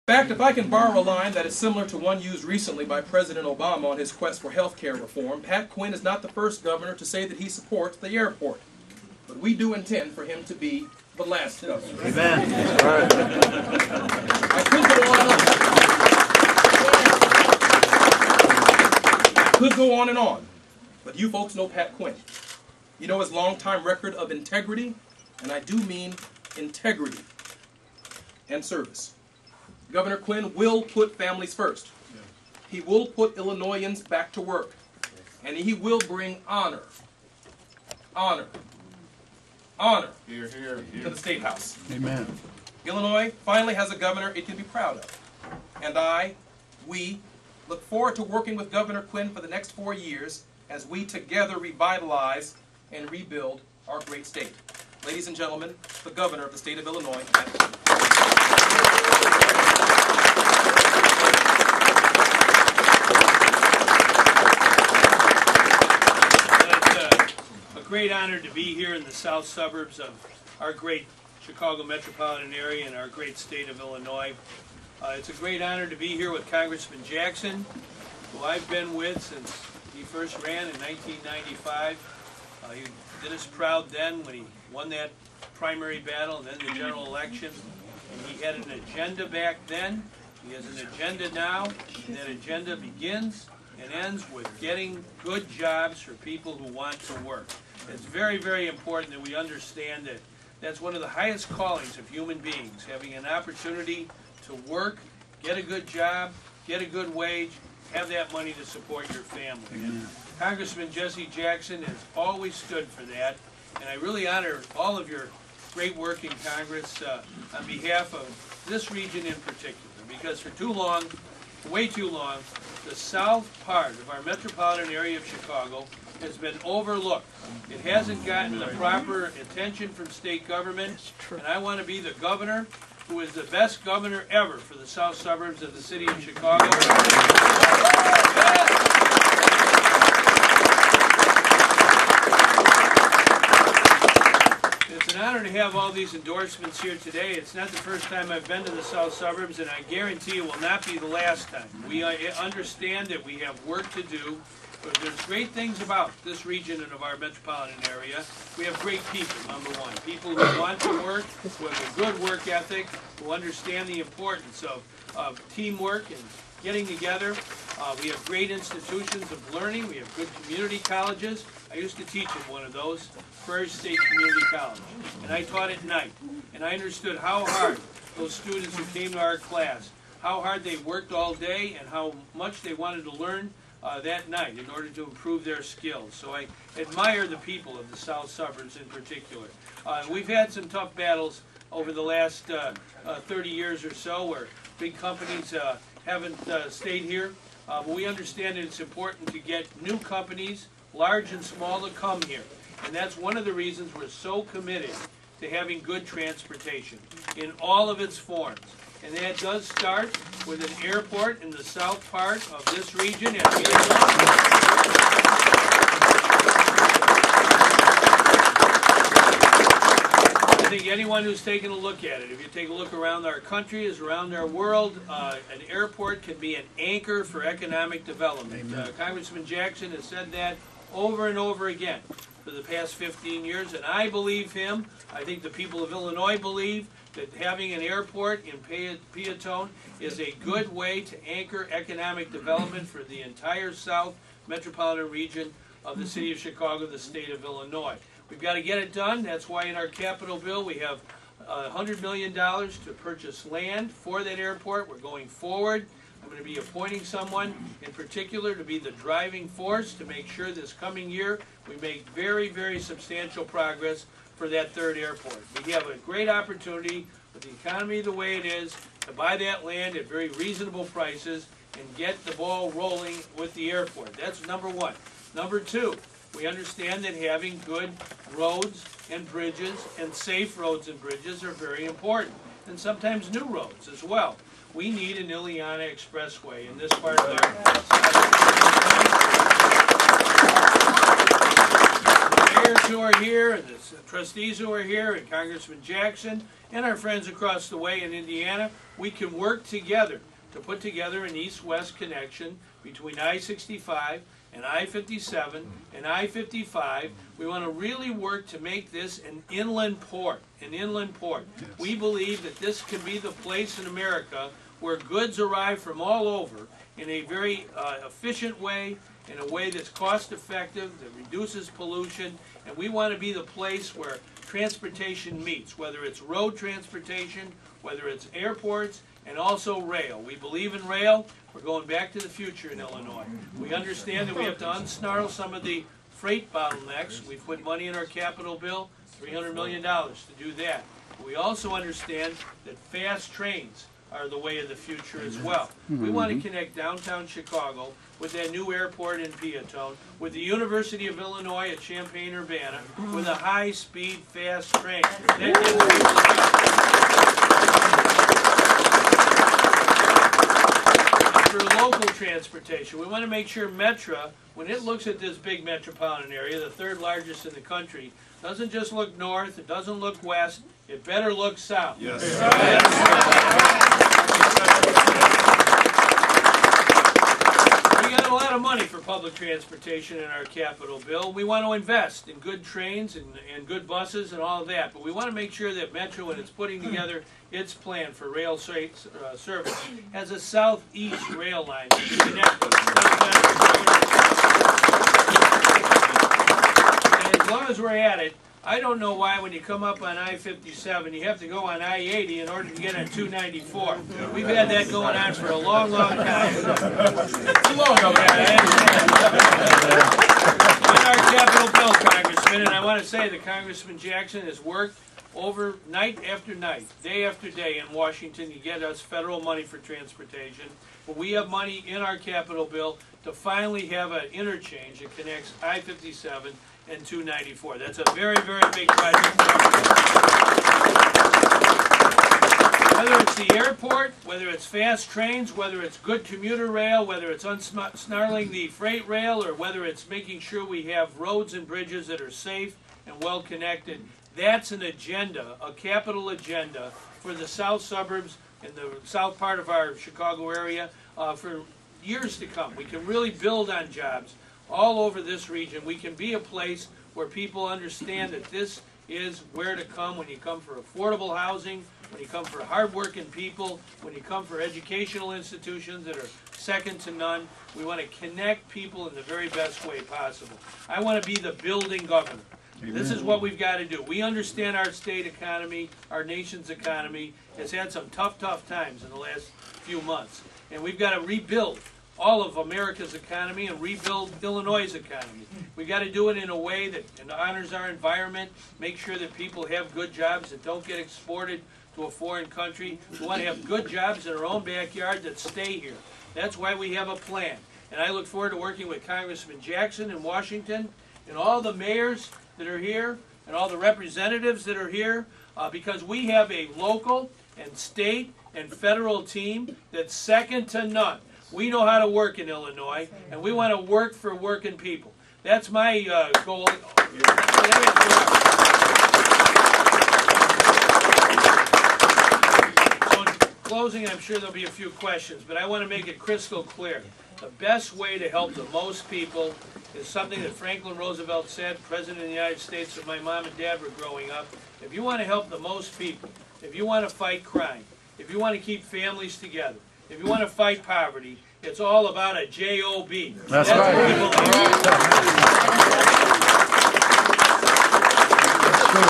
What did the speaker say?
fact, if I can borrow a line that is similar to one used recently by President Obama on his quest for health care reform, Pat Quinn is not the first governor to say that he supports the airport. But we do intend for him to be the last governor. Amen. I could go on and on, but you folks know Pat Quinn. You know his long-time record of integrity, and I do mean integrity and service. Governor Quinn will put families first. He will put Illinoisans back to work. And he will bring honor Here, here, here. to the State House. Amen. Illinois finally has a governor it can be proud of. And we look forward to working with Governor Quinn for the next 4 years as we together revitalize and rebuild our great state. Ladies and gentlemen, the governor of the state of Illinois, Pat Quinn. Great honor to be here in the south suburbs of our great Chicago metropolitan area and our great state of Illinois. It's a great honor to be here with Congressman Jackson, who I've been with since he first ran in 1995. He did us proud then when he won that primary battle and then the general election. And he had an agenda back then. He has an agenda now, and that agenda begins and ends with getting good jobs for people who want to work. It's very, very important that we understand that that's one of the highest callings of human beings, having an opportunity to work, get a good job, get a good wage, have that money to support your family. And Congressman Jesse Jackson has always stood for that, and I really honor all of your great work in Congress on behalf of this region in particular, because for too long, way too long, the south part of our metropolitan area of Chicago has been overlooked. It hasn't gotten the proper attention from state government, and I want to be the governor who is the best governor ever for the south suburbs of the city of Chicago. It's an honor to have all these endorsements here today. It's not the first time I've been to the south suburbs, and I guarantee it will not be the last time. We understand that we have work to do. But there's great things about this region and of our metropolitan area. We have great people, number one. People who want to work, who have a good work ethic, who understand the importance of teamwork and getting together. We have great institutions of learning. We have good community colleges. I used to teach at one of those, Prairie State Community College. And I taught at night. And I understood how hard those students who came to our class, how hard they worked all day and how much they wanted to learn that night in order to improve their skills. So I admire the people of the south suburbs in particular. We've had some tough battles over the last 30 years or so where big companies haven't stayed here. But we understand that it's important to get new companies, large and small, to come here. And that's one of the reasons we're so committed to having good transportation in all of its forms. And that does start with an airport in the south part of this region. I think anyone who's taken a look at it, if you take a look around our country, as around our world, an airport can be an anchor for economic development. Congressman Jackson has said that over and over again for the past 15 years, and I believe him. I think the people of Illinois believe that having an airport in Peatone is a good way to anchor economic development for the entire South metropolitan region of the city of Chicago, the state of Illinois. We've got to get it done. That's why in our capital bill we have $100 million to purchase land for that airport. We're going forward. I'm going to be appointing someone in particular to be the driving force to make sure this coming year we make very, very substantial progress for that third airport. We have a great opportunity with the economy the way it is to buy that land at very reasonable prices and get the ball rolling with the airport. That's number one. Number two, we understand that having good roads and bridges and safe roads and bridges are very important, and sometimes new roads as well. We need an Ileana Expressway in this part of our mayors who are here, and the trustees who are here, and Congressman Jackson, and our friends across the way in Indiana, we can work together to put together an east-west connection between I-65 and I-57 and I-55. We want to really work to make this an inland port, We believe that this can be the place in America where goods arrive from all over in a very efficient way, in a way that's cost-effective, that reduces pollution, and we want to be the place where transportation meets, whether it's road transportation, whether it's airports, and also rail. We believe in rail. We're going back to the future in Illinois. We understand that we have to unsnarl some of the freight bottlenecks. We've put money in our capital bill, $300 million to do that. We also understand that fast trains are the way of the future as well. We want to connect downtown Chicago with that new airport in Peatone, with the University of Illinois at Champaign-Urbana, with a high-speed, fast train. That gives people for local transportation, we want to make sure Metra, when it looks at this big metropolitan area, the third largest in the country, doesn't just look north, it doesn't look west, it better look south. Yes. We got a lot of money for public transportation in our capital bill. We want to invest in good trains and good buses and all of that, but we want to make sure that Metro, when it's putting together its plan for rail service, has a southeast rail line to connect with. And as long as we're at it, I don't know why when you come up on I-57, you have to go on I-80 in order to get on 294. We've had that going on for a long, long time. Too long in our capital bill, Congressman, and I want to say that Congressman Jackson has worked over night after night, day after day in Washington to get us federal money for transportation. But we have money in our capital bill to finally have an interchange that connects I-57 and 294. That's a very, very big project. Whether it's the airport, whether it's fast trains, whether it's good commuter rail, whether it's unsnarling the freight rail, or whether it's making sure we have roads and bridges that are safe and well connected, that's an agenda, a capital agenda for the south suburbs and the south part of our Chicago area for years to come. We can really build on jobs all over this region. We can be a place where people understand that this is where to come when you come for affordable housing, when you come for hardworking people, when you come for educational institutions that are second to none. We want to connect people in the very best way possible. I want to be the building governor. Amen. This is what we've got to do. We understand our state economy, our nation's economy has had some tough times in the last few months. And we've got to rebuild all of America's economy and rebuild Illinois' economy. We've got to do it in a way that honors our environment, make sure that people have good jobs that don't get exported to a foreign country. We want to have good jobs in our own backyard that stay here. That's why we have a plan. And I look forward to working with Congressman Jackson in Washington and all the mayors that are here and all the representatives that are here because we have a local and state and federal team that's second to none. We know how to work in Illinois, and we want to work for working people. That's my goal. So in closing, I'm sure there'll be a few questions, but I want to make it crystal clear. The best way to help the most people is something that Franklin Roosevelt said, President of the United States, when my mom and dad were growing up. If you want to help the most people, if you want to fight crime, if you want to keep families together, if you want to fight poverty, it's all about a J-O-B. That's right.